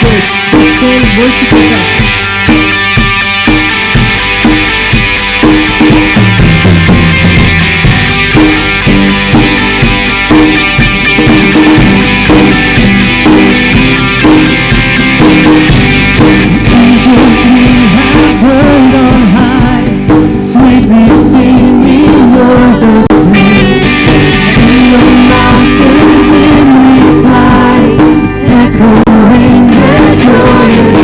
church. Please stand and worship with us. Jesus, we have heard on high, sweetly singing o'er the plains. In the mountains in reply, echoing their joyous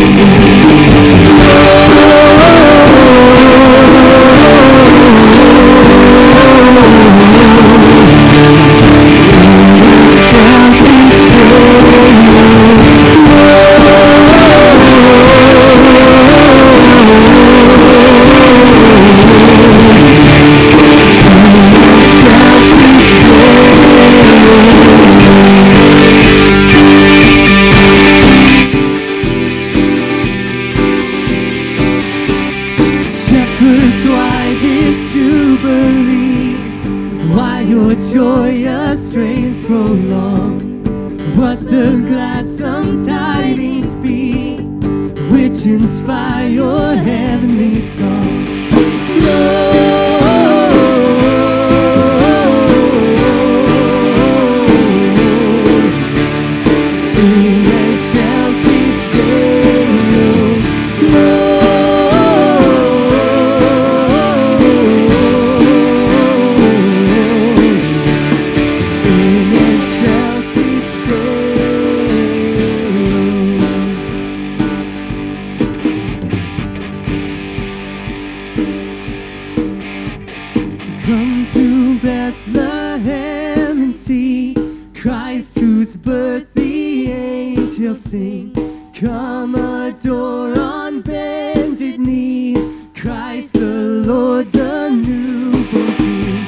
Shepherds, why this jubilee? Why your joyous strains prolong? What the gladsome tidings be, which inspire your heavenly song? Come to Bethlehem and see Christ, whose birth the angels sing. Come adore on bended knee Christ the Lord, the newborn King.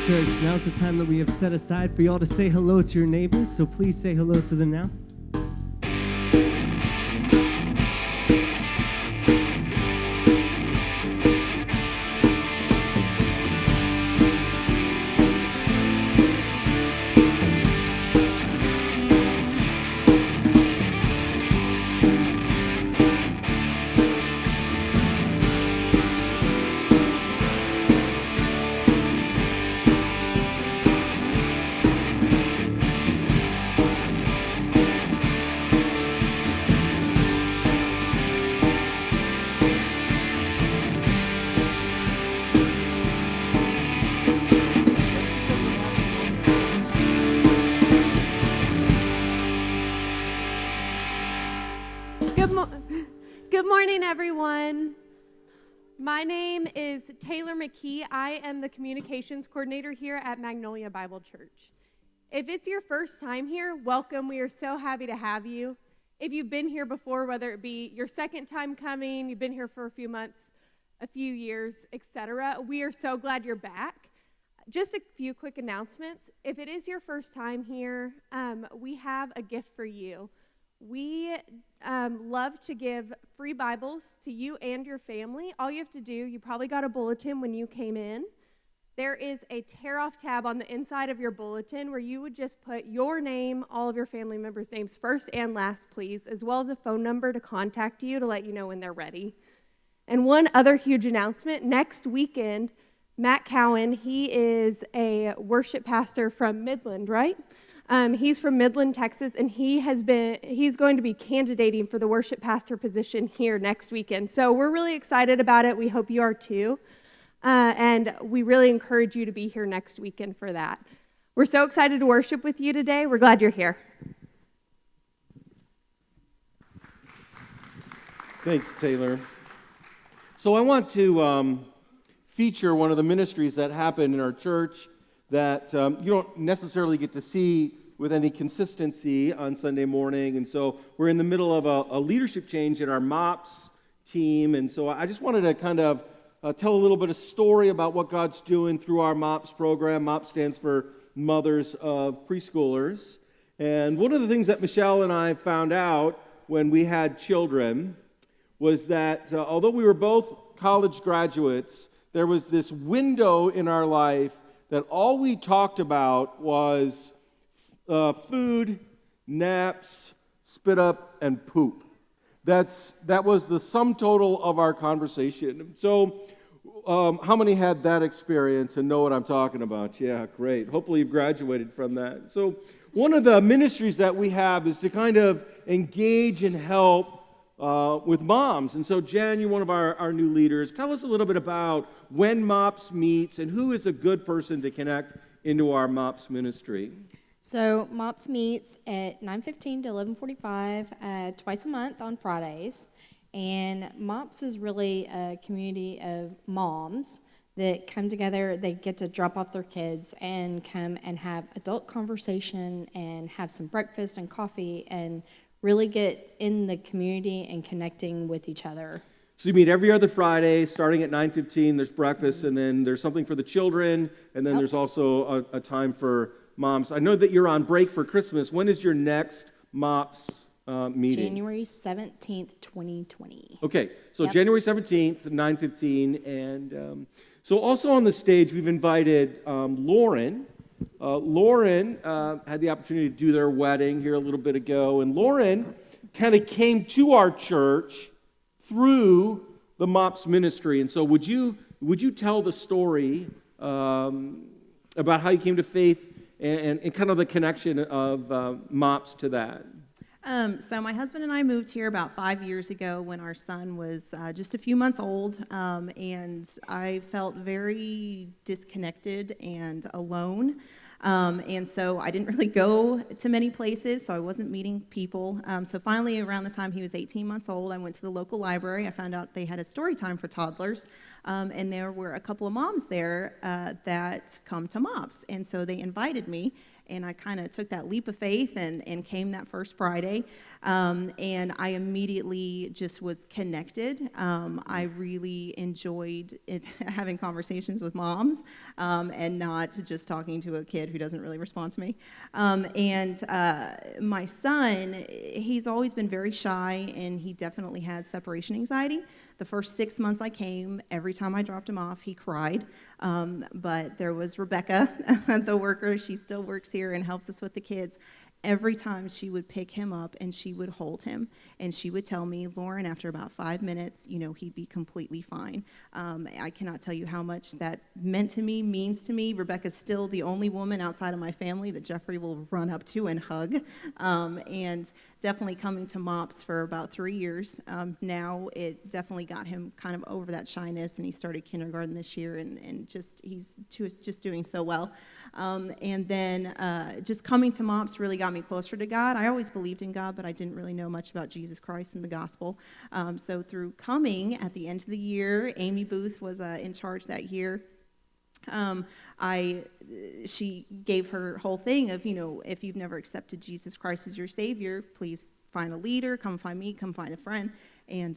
Church, now's the time that we have set aside for y'all to say hello to your neighbors, so please say hello to them now. Good morning, everyone. My name is Taylor McKee. I am the communications coordinator here at Magnolia Bible Church. If it's your first time here, welcome. We are so happy to have you. If you've been here before, whether it be your second time coming, you've been here for a few months, a few years, etc., we are so glad you're back. Just a few quick announcements. If it is your first time here, we have a gift for you. We love to give free Bibles to you and your family. All you have to do, you probably got a bulletin when you came in. There is a tear-off tab on the inside of your bulletin where you would just put your name, all of your family members' names, first and last, please, as well as a phone number to contact you to let you know when they're ready. And one other huge announcement, next weekend, Matt Cowan. He is a worship pastor from Midland, right? He's from Midland, Texas, and he's going to be candidating for the worship pastor position here next weekend. So we're really excited about it. We hope you are too. And we really encourage you to be here next weekend for that. We're so excited to worship with you today. We're glad you're here. Thanks, Taylor. So I want to feature one of the ministries that happen in our church that you don't necessarily get to see with any consistency on Sunday morning. And so we're in the middle of a leadership change in our MOPS team. And so I just wanted to kind of tell a little bit of story about what God's doing through our MOPS program. MOPS stands for Mothers of Preschoolers. And one of the things that Michelle and I found out when we had children was that although we were both college graduates, there was this window in our life that all we talked about was food, naps, spit up, and poop. That was the sum total of our conversation. So how many had that experience and know what I'm talking about? Yeah, great. Hopefully you've graduated from that. So one of the ministries that we have is to kind of engage and help with moms. And so Jen, you're one of our new leaders. Tell us a little bit about when MOPS meets and who is a good person to connect into our MOPS ministry. So MOPS meets at 9:15 to 11:45 twice a month on Fridays. And MOPS is really a community of moms that come together. They get to drop off their kids and come and have adult conversation and have some breakfast and coffee and really get in the community and connecting with each other. So you meet every other Friday, starting at 9:15. There's breakfast, and then there's something for the children, and then there's also a time for moms. I know that you're on break for Christmas. When is your next MOPS meeting? January 17th, 2020. Okay, so January 17th, 9:15. And so also on the stage, we've invited Lauren. Lauren had the opportunity to do their wedding here a little bit ago, and Lauren kind of came to our church through the MOPS ministry. And so would you tell the story about how you came to faith and kind of the connection of MOPS to that? So my husband and I moved here about 5 years ago when our son was just a few months old, and I felt very disconnected and alone. And so I didn't really go to many places, so I wasn't meeting people. So finally, around the time he was 18 months old, I went to the local library. I found out they had a story time for toddlers, and there were a couple of moms there that come to MOPS. And so they invited me, and I kind of took that leap of faith and came that first Friday. And I immediately just was connected. I really enjoyed having conversations with moms and not just talking to a kid who doesn't really respond to me. And my son, he's always been very shy, and he definitely had separation anxiety. The first 6 months I came, every time I dropped him off, he cried. But there was Rebecca, the worker. She still works here and helps us with the kids. Every time she would pick him up and she would hold him, and she would tell me, Lauren, after about 5 minutes, he'd be completely fine. I cannot tell you how much that meant to me, means to me. Rebecca's still the only woman outside of my family that Jeffrey will run up to and hug. And definitely coming to MOPS for about 3 years. Now it definitely got him kind of over that shyness, and he started kindergarten this year, and he's just doing so well. And then just coming to MOPS really got me closer to God. I always believed in God, but I didn't really know much about Jesus Christ and the gospel. So through coming at the end of the year, Amy Booth was in charge that year. She gave her whole thing of, if you've never accepted Jesus Christ as your Savior, please find a leader, come find me, come find a friend. And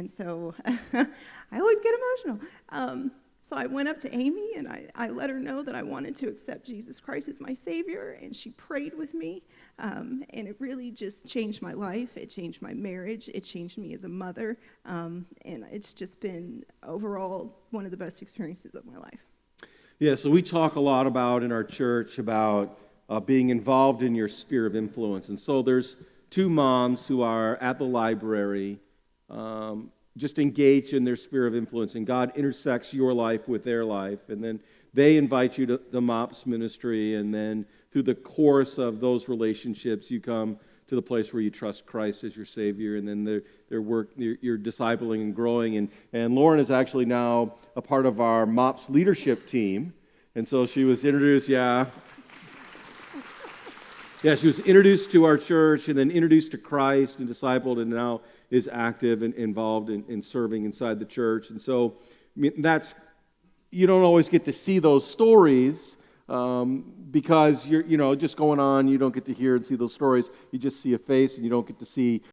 so I always get emotional. So I went up to Amy, and I let her know that I wanted to accept Jesus Christ as my Savior, and she prayed with me, and it really just changed my life. It changed my marriage. It changed me as a mother, and it's just been, overall, one of the best experiences of my life. Yeah, so we talk a lot about in our church about being involved in your sphere of influence. And so there's two moms who are at the library, just engaged in their sphere of influence, and God intersects your life with their life, and then they invite you to the MOPS ministry, and then through the course of those relationships, you come to the place where you trust Christ as your Savior, and then you're discipling and growing. And Lauren is actually now a part of our MOPS leadership team, and so she was introduced, she was introduced to our church, and then introduced to Christ and discipled, and now is active and involved in serving inside the church. And so, I mean, you don't always get to see those stories because you're just going on. You don't get to hear and see those stories. You just see a face, and you don't get to see